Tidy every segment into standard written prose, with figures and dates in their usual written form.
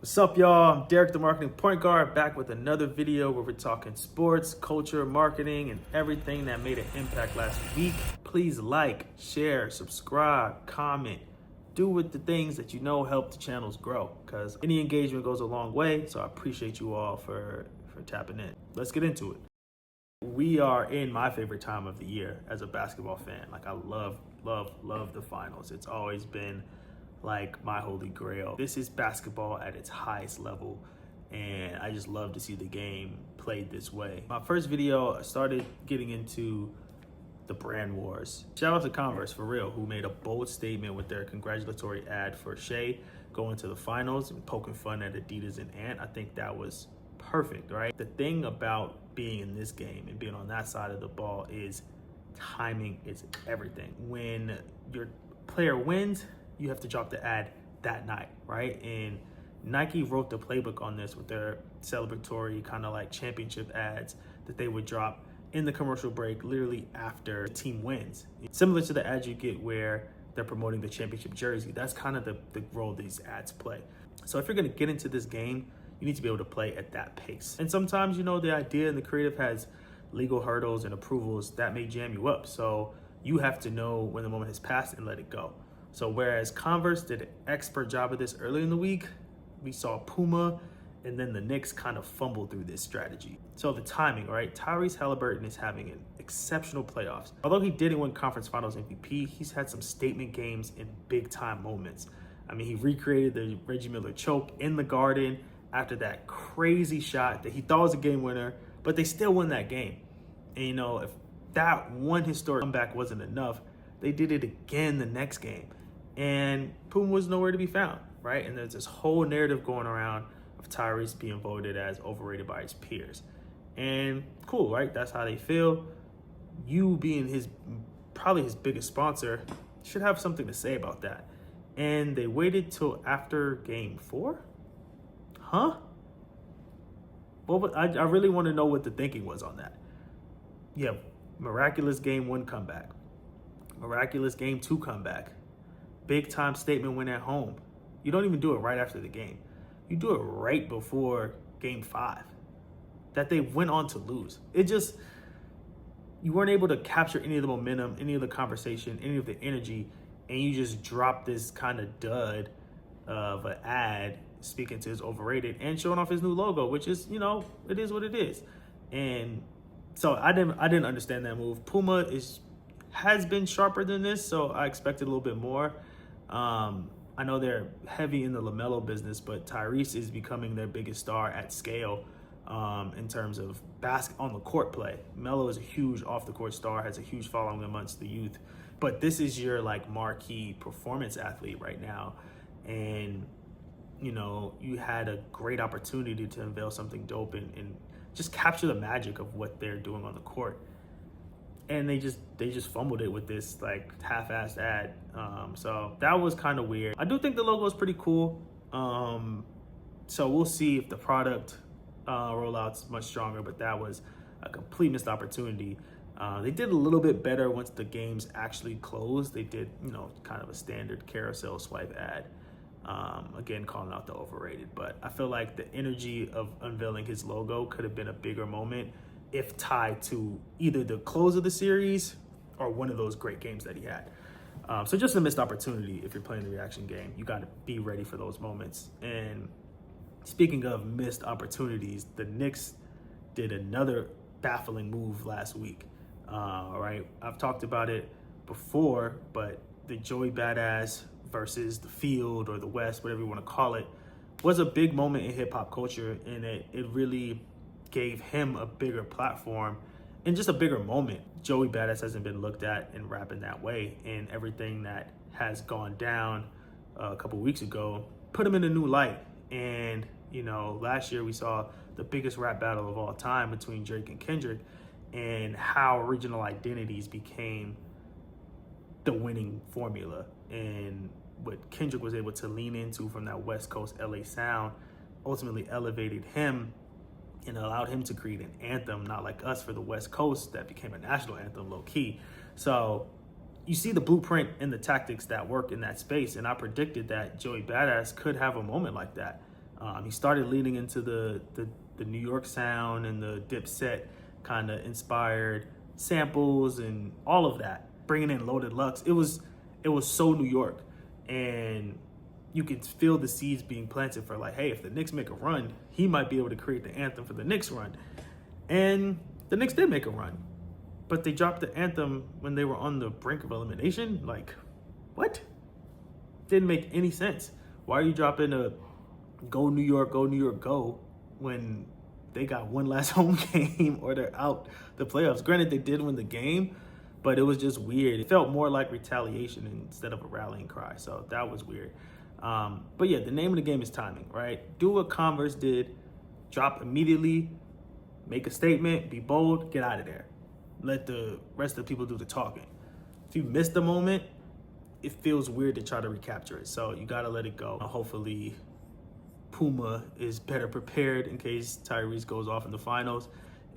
What's up, y'all? I'm Derek, the marketing point guard, back with another video where we're talking sports, culture, marketing, and everything that made an impact last week. Please like, share, subscribe, comment, do with the things that you know help the channels grow, because any engagement goes a long way. So I appreciate you all for tapping in. Let's get into it. We are in my favorite time of the year as a basketball fan. Like, I love the finals. It's always been like my holy grail. This is basketball at its highest level, and I just love to see the game played this way. My first video, I started getting into the brand wars. Shout out to Converse, for real, who made a bold statement with their congratulatory ad for Shai going to the finals and poking fun at Adidas and Ant. I think that was perfect, right? The thing about being in this game and being on that side of the ball is timing is everything. When your player wins, you have to drop the ad that night, right? And Nike wrote the playbook on this with their celebratory kind of like championship ads that they would drop in the commercial break literally after the team wins. Similar to the ads you get where they're promoting the championship jersey. That's kind of the role these ads play. So if you're gonna get into this game, you need to be able to play at that pace. And sometimes, you know, the idea and the creative has legal hurdles and approvals that may jam you up. So you have to know when the moment has passed and let it go. So whereas Converse did an expert job of this early in the week, we saw Puma and then the Knicks kind of fumbled through this strategy. So the timing, right? Tyrese Haliburton is having an exceptional playoffs. Although he didn't win conference finals MVP, he's had some statement games in big time moments. I mean, he recreated the Reggie Miller choke in the Garden after that crazy shot that he thought was a game winner, but they still won that game. And you know, if that one historic comeback wasn't enough, they did it again the next game. And Puma was nowhere to be found, right? And there's this whole narrative going around of Tyrese being voted as overrated by his peers. And cool, right? That's how they feel. You being probably his biggest sponsor should have something to say about that. And they waited till after game 4? Huh? Well, I really want to know what the thinking was on that. Yeah, miraculous game 1 comeback. Miraculous game 2 comeback. Big time statement win at home. You don't even do it right after the game. You do it right before game 5 that they went on to lose. You weren't able to capture any of the momentum, any of the conversation, any of the energy, and you just dropped this kind of dud of an ad speaking to his overrated and showing off his new logo, which is, you know, it is what it is. And so I didn't understand that move. Puma has been sharper than this, so I expected a little bit more. I know they're heavy in the LaMelo business, but Tyrese is becoming their biggest star at scale in terms of on the court play. Melo is a huge off the court star, has a huge following amongst the youth, but this is your like marquee performance athlete right now. And you know, you had a great opportunity to unveil something dope and just capture the magic of what they're doing on the court. And they just fumbled it with this like half-assed ad. So that was kind of weird. I do think the logo is pretty cool. So we'll see if the product rollout's much stronger, but that was a complete missed opportunity. They did a little bit better once the games actually closed. They did, you know, kind of a standard carousel swipe ad. Again, calling out the overrated, but I feel like the energy of unveiling his logo could have been a bigger moment if tied to either the close of the series or one of those great games that he had. So just a missed opportunity. If you're playing the reaction game, you got to be ready for those moments. And speaking of missed opportunities, the Knicks did another baffling move last week. All right, I've talked about it before, but the Joey Bada versus the field or the West, whatever you want to call it, was a big moment in hip hop culture, and it really gave him a bigger platform and just a bigger moment. Joey Bada hasn't been looked at in rap in that way, and everything that has gone down a couple weeks ago put him in a new light. And you know, last year we saw the biggest rap battle of all time between Drake and Kendrick, and how regional identities became the winning formula, and what Kendrick was able to lean into from that West Coast LA sound ultimately elevated him and allowed him to create an anthem, not like us for the West Coast, that became a national anthem low key. So you see the blueprint and the tactics that work in that space. And I predicted that Joey Bada could have a moment like that. He started leaning into the New York sound and the Dipset kind of inspired samples and all of that, bringing in Loaded Lux. It was so New York, and you can feel the seeds being planted for like, hey, if the Knicks make a run, he might be able to create the anthem for the Knicks run. And the Knicks did make a run, but they dropped the anthem when they were on the brink of elimination. Like, what? Didn't make any sense. Why are you dropping a go New York, go when they got one last home game or they're out the playoffs? Granted, they did win the game, but it was just weird. It felt more like retaliation instead of a rallying cry. So that was weird. But yeah, the name of the game is timing, right? Do what Converse did, drop immediately, make a statement, be bold, get out of there. Let the rest of the people do the talking. If you miss the moment, it feels weird to try to recapture it. So you got to let it go. Hopefully Puma is better prepared in case Tyrese goes off in the finals,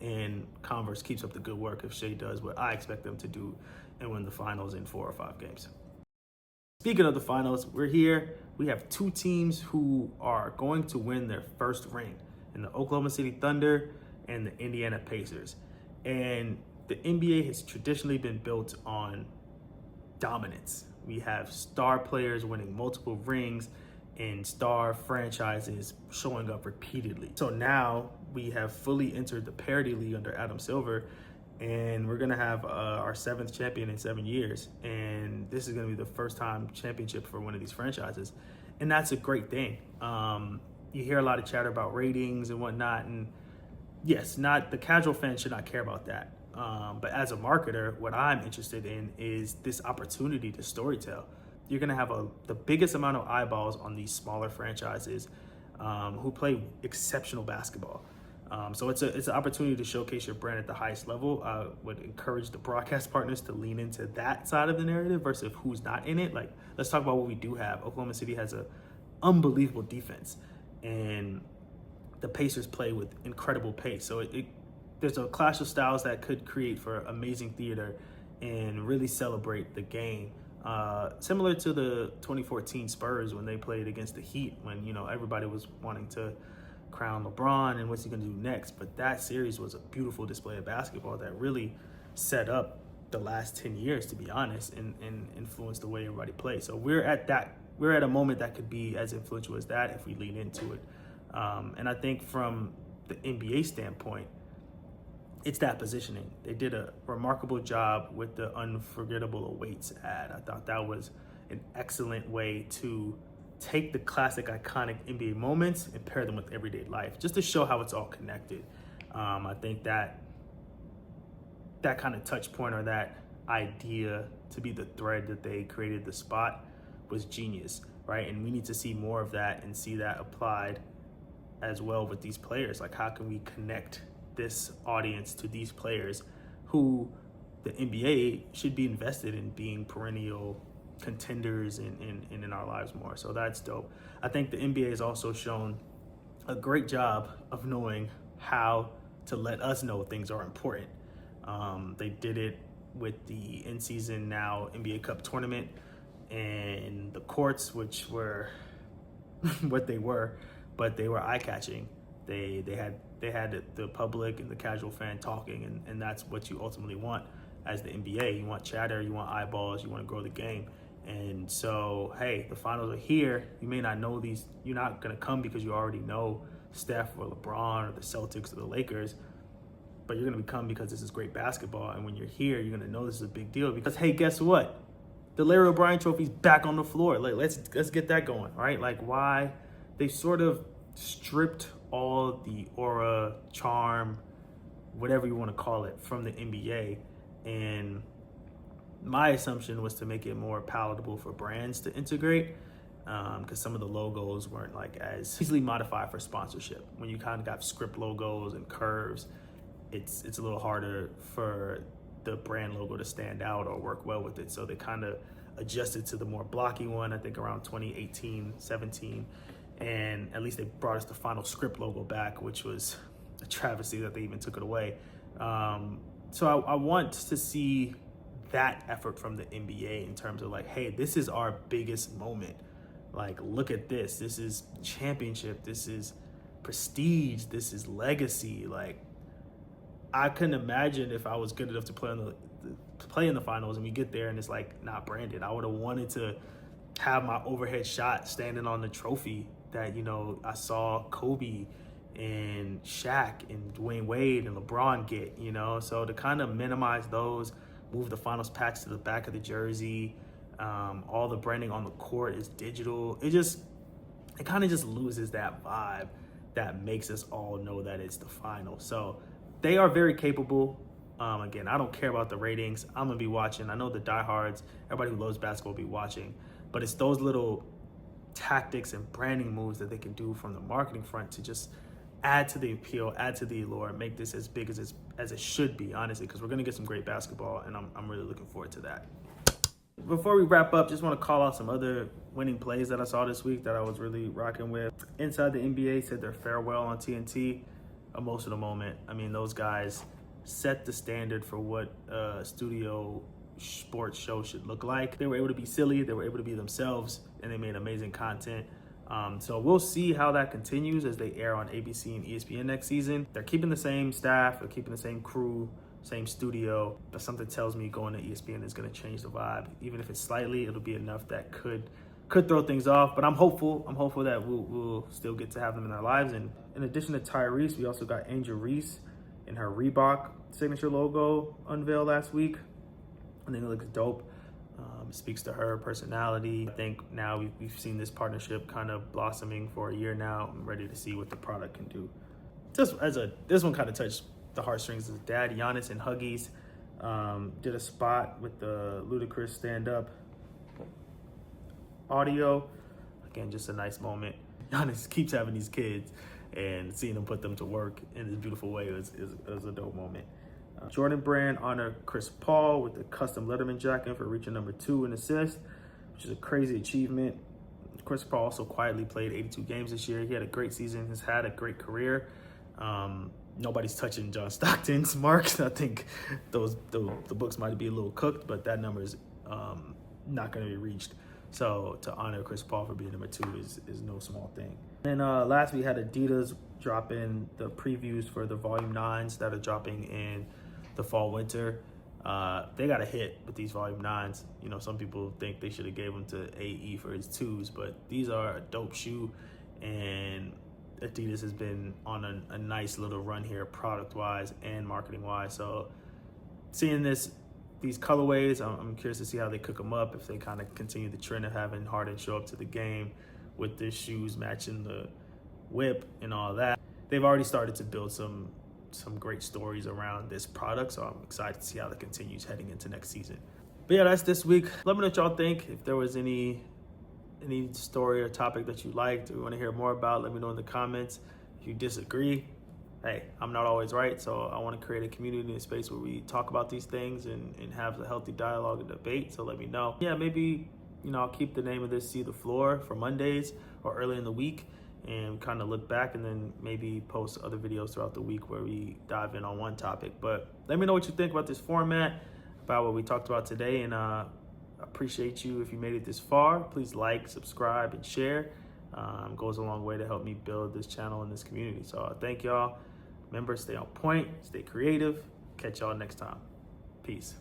and Converse keeps up the good work if Shai does what I expect them to do and win the finals in 4 or 5 games. Speaking of the finals, we're here. We have 2 teams who are going to win their first ring, in the Oklahoma City Thunder and the Indiana Pacers. And the NBA has traditionally been built on dominance. We have star players winning multiple rings and star franchises showing up repeatedly. So now we have fully entered the parity league under Adam Silver, and we're gonna have our 7th champion in 7 years. And this is gonna be the first time championship for one of these franchises. And that's a great thing. You hear a lot of chatter about ratings and whatnot, and yes, not the casual fan should not care about that. But as a marketer, what I'm interested in is this opportunity to storytell. You're gonna have the biggest amount of eyeballs on these smaller franchises who play exceptional basketball. So it's an opportunity to showcase your brand at the highest level. I would encourage the broadcast partners to lean into that side of the narrative versus who's not in it. Like, let's talk about what we do have. Oklahoma City has an unbelievable defense, and the Pacers play with incredible pace. So there's a clash of styles that could create for amazing theater and really celebrate the game. Similar to the 2014 Spurs when they played against the Heat, when everybody was wanting to crown LeBron and what's he gonna do next. But that series was a beautiful display of basketball that really set up the last 10 years, to be honest, and influenced the way everybody plays. So we're at a moment that could be as influential as that if we lean into it. And I think from the NBA standpoint, it's that positioning. They did a remarkable job with the Unforgettable Awaits ad. I thought that was an excellent way to take the classic, iconic NBA moments and pair them with everyday life, just to show how it's all connected. I think that kind of touch point, or that idea to be the thread that they created the spot, was genius, right? And we need to see more of that and see that applied as well with these players. Like, how can we connect this audience to these players who the NBA should be invested in being perennial contenders in our lives more. So that's dope. I think the NBA has also shown a great job of knowing how to let us know things are important. They did it with the in-season now NBA Cup tournament and the courts, which were what they were, but they were eye-catching. They had the public and the casual fan talking, and that's what you ultimately want as the NBA. You want chatter, you want eyeballs, you want to grow the game. And so, hey, the finals are here. You may not know these. You're not going to come because you already know Steph or LeBron or the Celtics or the Lakers, but you're going to come because this is great basketball. And when you're here, you're going to know this is a big deal because, hey, guess what? The Larry O'Brien Trophy's back on the floor. Like, let's get that going, right? Like, why they sort of stripped all the aura, charm, whatever you want to call it, from the NBA. And my assumption was to make it more palatable for brands to integrate, because some of the logos weren't like as easily modified for sponsorship. When you kind of got script logos and curves, it's a little harder for the brand logo to stand out or work well with it. So they kind of adjusted to the more blocky one, I think around 2018, 17. And at least they brought us the final script logo back, which was a travesty that they even took it away. So I want to see that effort from the NBA in terms of like, hey, this is our biggest moment. Like, look at this. This is championship. This is prestige. This is legacy. Like, I couldn't imagine if I was good enough to play in the finals and we get there and it's like not branded. I would have wanted to have my overhead shot standing on the trophy that, I saw Kobe and Shaq and Dwayne Wade and LeBron get, So to kind of minimize those, move the finals patch to the back of the jersey, all the branding on the court is digital. It kind of just loses that vibe that makes us all know that it's the final. So they are very capable. Again, I don't care about the ratings. I'm going to be watching. I know the diehards, everybody who loves basketball will be watching. But it's those little tactics and branding moves that they can do from the marketing front to just add to the appeal, add to the allure, make this as big as it should be, honestly, because we're going to get some great basketball, and I'm really looking forward to that. Before we wrap up, just want to call out some other winning plays that I saw this week that I was really rocking with. Inside the NBA said their farewell on TNT. Emotional moment. I mean, those guys set the standard for what a studio sports show should look like. They were able to be silly, they were able to be themselves, and they made amazing content. So we'll see how that continues as they air on ABC and ESPN next season. They're keeping the same staff, they're keeping the same crew, same studio, but something tells me going to ESPN is going to change the vibe. Even if it's slightly, it'll be enough that could throw things off. But I'm hopeful that we'll still get to have them in our lives. And in addition to Tyrese, we also got Angel Reese in her Reebok signature logo unveiled last week. I think it looks dope. Speaks to her personality. I think now we've seen this partnership kind of blossoming for a year now. I'm ready to see what the product can do. This one kind of touched the heartstrings of dad. Giannis and Huggies did a spot with the Ludacris stand-up audio. Again, just a nice moment. Giannis keeps having these kids, and seeing him put them to work in this beautiful way is a dope moment. Jordan Brand honored Chris Paul with the custom Letterman jacket for reaching number 2 in assists, which is a crazy achievement. Chris Paul also quietly played 82 games this year. He had a great season. He's had a great career. Nobody's touching John Stockton's marks. I think the books might be a little cooked, but that number is not going to be reached. So to honor Chris Paul for being number 2 is no small thing. And last we had Adidas drop in the previews for the Volume 9s that are dropping in the fall winter. They got a hit with these Volume 9s. Some people think they should have gave them to AE for his 2s, but these are a dope shoe, and Adidas has been on a nice little run here product-wise and marketing-wise. So seeing these colorways, I'm curious to see how they cook them up, if they kind of continue the trend of having Harden show up to the game with their shoes matching the whip and all that. They've already started to build some great stories around this product, so I'm excited to see how that continues heading into next season. But yeah, that's this week. Let me know what y'all think. If there was any story or topic that you liked or you want to hear more about, let me know in the comments. If you disagree, hey, I'm not always right, so I want to create a community and a space where we talk about these things and have a healthy dialogue and debate, so let me know. Yeah, maybe, I'll keep the name of this See the Floor for Mondays or early in the week, and kind of look back and then maybe post other videos throughout the week where we dive in on one topic. But let me know what you think about this format, about what we talked about today, and I appreciate you if you made it this far. Please like, subscribe, and share. Goes a long way to help me build this channel and this community. So thank y'all. Remember, stay on point, stay creative. Catch y'all next time. Peace.